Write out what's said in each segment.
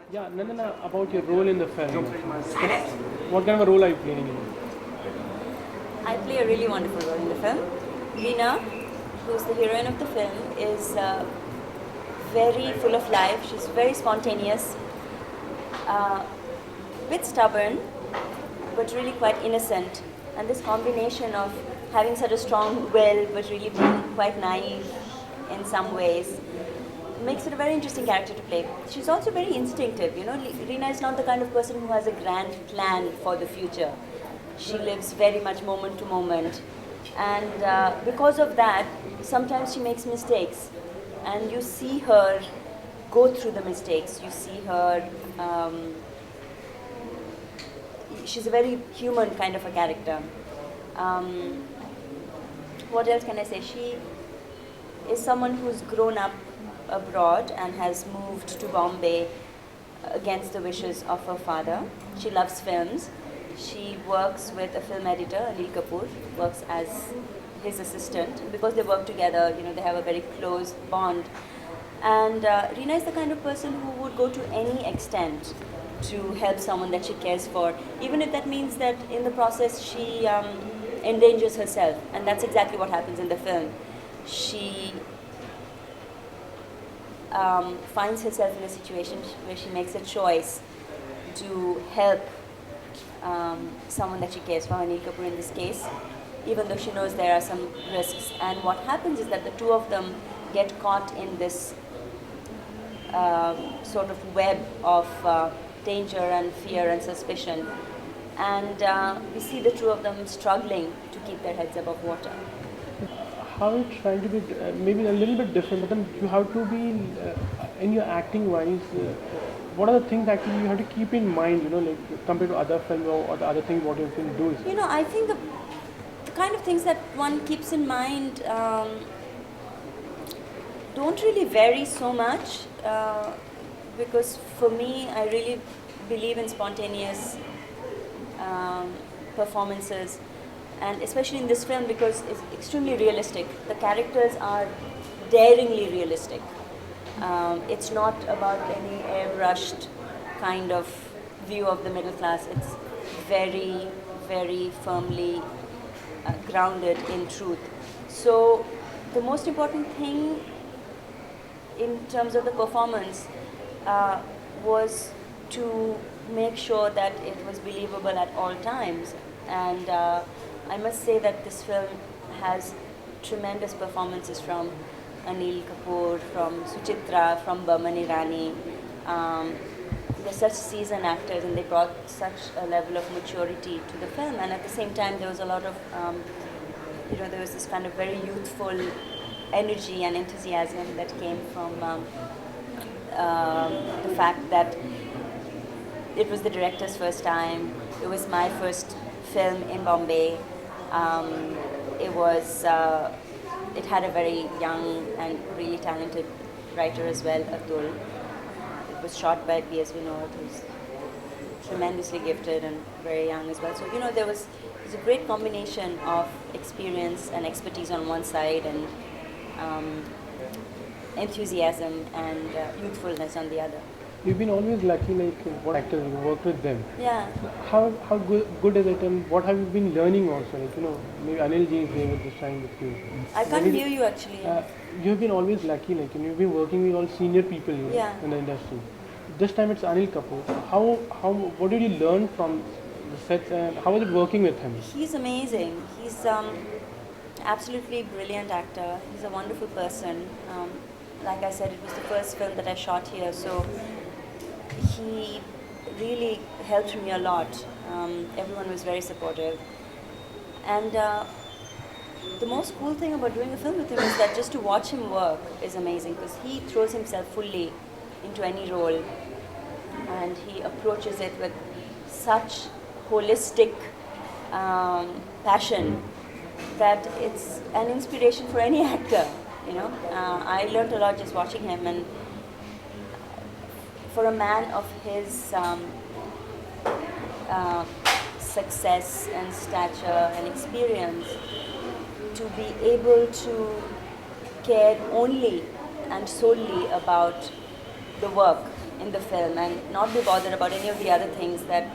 Yeah, Nandana, about your role in the film. What kind of a role are you playing in it? I play a really wonderful role in the film. Reena, who's the heroine of the film, is very full of life. She's very spontaneous, a bit stubborn, but really quite innocent. And this combination of having such a strong will, but really being quite naive in some ways, makes it a very interesting character to play. She's also very instinctive. Reena is not the kind of person who has a grand plan for the future. She lives very much moment to moment. And because of that, sometimes she makes mistakes. And you see her go through the mistakes. You see her, she's a very human kind of a character. Um, what else can I say? She is someone who's grown up abroad and has moved to Bombay against the wishes of her father. She loves films. She works with a film editor, Anil Kapoor, works as his assistant. Because they work together, they have a very close bond. And Reena is the kind of person who would go to any extent to help someone that she cares for, even if that means that in the process she endangers herself. And that's exactly what happens in the film. She finds herself in a situation where she makes a choice to help someone that she cares for, Anil Kapoor in this case, even though she knows there are some risks. And what happens is that the two of them get caught in this sort of web of danger and fear and suspicion. And we see the two of them struggling to keep their heads above water. How are you trying to be maybe a little bit different, but then you have to be in your acting wise. What are the things actually you have to keep in mind? Like compared to other films or the other things what you can do. I think the kind of things that one keeps in mind don't really vary so much because for me, I really believe in spontaneous performances, and especially in this film because it's extremely realistic. The characters are daringly realistic. It's not about any airbrushed kind of view of the middle class. It's very, very firmly grounded in truth. So the most important thing in terms of the performance was to make sure that it was believable at all times. And I must say that this film has tremendous performances from Anil Kapoor, from Suchitra, from Boman Irani. They're such seasoned actors and they brought such a level of maturity to the film. And at the same time, there was a lot of, there was this kind of very youthful energy and enthusiasm that came from the fact that it was the director's first time. It was my first film in Bombay. It had a very young and really talented writer as well, Atul. It was shot by P.S. Vinod, who's tremendously gifted and very young as well. So, there was a great combination of experience and expertise on one side and enthusiasm and youthfulness on the other. You've been always lucky, like what actors you worked with them. Yeah. How good is it, and what have you been learning also? Like maybe Anil ji is there with this time with you. I can't hear you actually. You have been always lucky, like you've been working with all senior people here in the industry. This time it's Anil Kapoor. What did you learn from the sets, and how was it working with him? He's amazing. He's absolutely brilliant actor. He's a wonderful person. Like I said, it was the first film that I shot here, so he really helped me a lot. Everyone was very supportive. And the most cool thing about doing a film with him is that just to watch him work is amazing because he throws himself fully into any role and he approaches it with such holistic passion that it's an inspiration for any actor. I learned a lot just watching him, and for a man of his success and stature and experience to be able to care only and solely about the work in the film and not be bothered about any of the other things that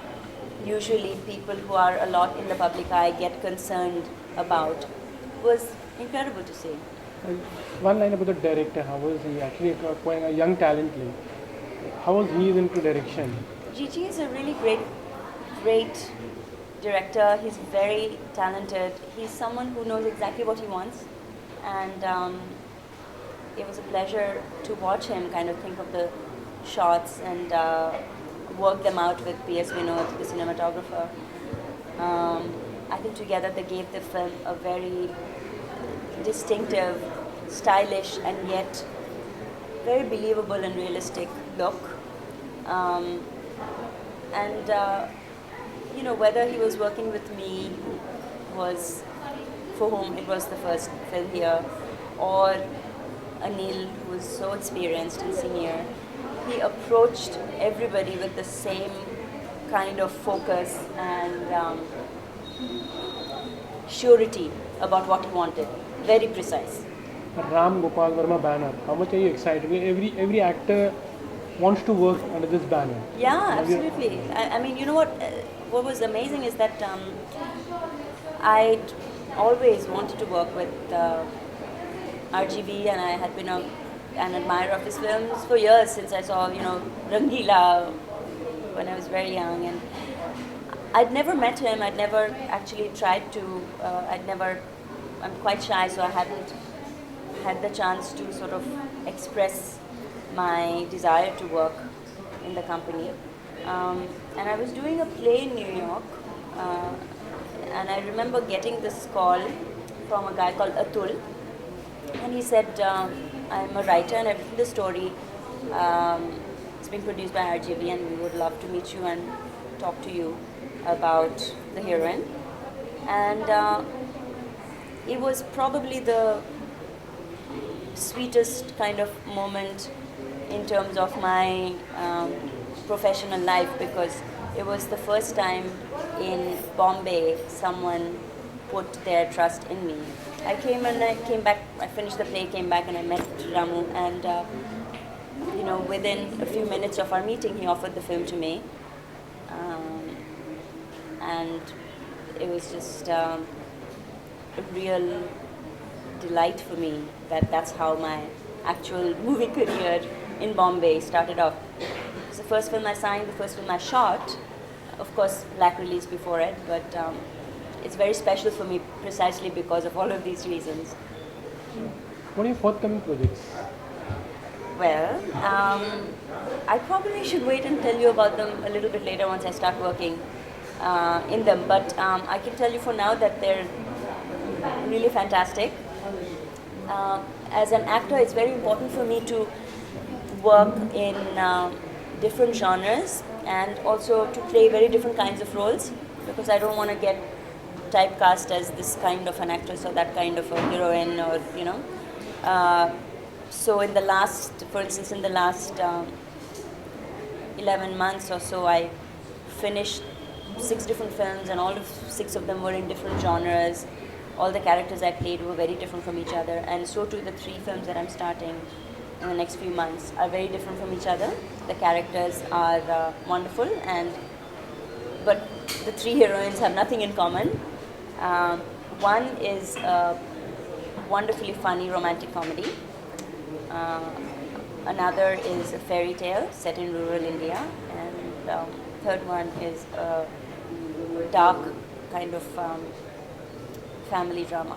usually people who are a lot in the public eye get concerned about was incredible to see. And one line about the director, how was he actually acquiring a young talent? Like, how was he into direction? Gigi is a really great director. He's very talented. He's someone who knows exactly what he wants, and it was a pleasure to watch him kind of think of the shots and work them out with P.S. Vinod, the cinematographer. I think together they gave the film a very distinctive, stylish, and yet very believable and realistic look. Whether he was working with me, was for whom it was the first film here, or Anil, who was so experienced and senior, he approached everybody with the same kind of focus and surety about what he wanted. Very precise. Ram Gopal Verma banner. How much are you excited? Every actor wants to work under this banner. Yeah, absolutely. I mean, you know what? What was amazing is that I always wanted to work with RGV, and I had been an admirer of his films for years, since I saw, Rangila when I was very young, and I'd never met him. I'd never actually tried to. I'm quite shy, so I hadn't had the chance to sort of express my desire to work in the company. And I was doing a play in New York, and I remember getting this call from a guy called Atul, and he said, I'm a writer and I've written this story. It's been produced by RGV, and we would love to meet you and talk to you about the heroine. And it was probably the sweetest kind of moment in terms of my professional life, because it was the first time in Bombay someone put their trust in me. I came back, I finished the play, came back, and I met Ramu, and within a few minutes of our meeting, he offered the film to me, and it was just a real delight for me that's how my actual movie career in Bombay started off. It's the first film I signed, the first film I shot. Of course, black release before it, but it's very special for me precisely because of all of these reasons. What are your forthcoming projects? Well, I probably should wait and tell you about them a little bit later once I start working in them. But I can tell you for now that they're really fantastic. As an actor, it's very important for me to work in different genres and also to play very different kinds of roles, because I don't want to get typecast as this kind of an actress or that kind of a heroine, or so in the last 11 months or so, I finished 6 different films, and all of 6 of them were in different genres. All the characters I played were very different from each other, and so too the 3 films that I'm starting in the next few months are very different from each other. The characters are wonderful, but the 3 heroines have nothing in common. One is a wonderfully funny romantic comedy. Another is a fairy tale set in rural India, and third one is a dark kind of family drama.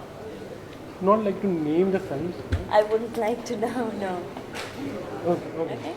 Not like to name the films. I wouldn't like to know, no. Okay. Okay?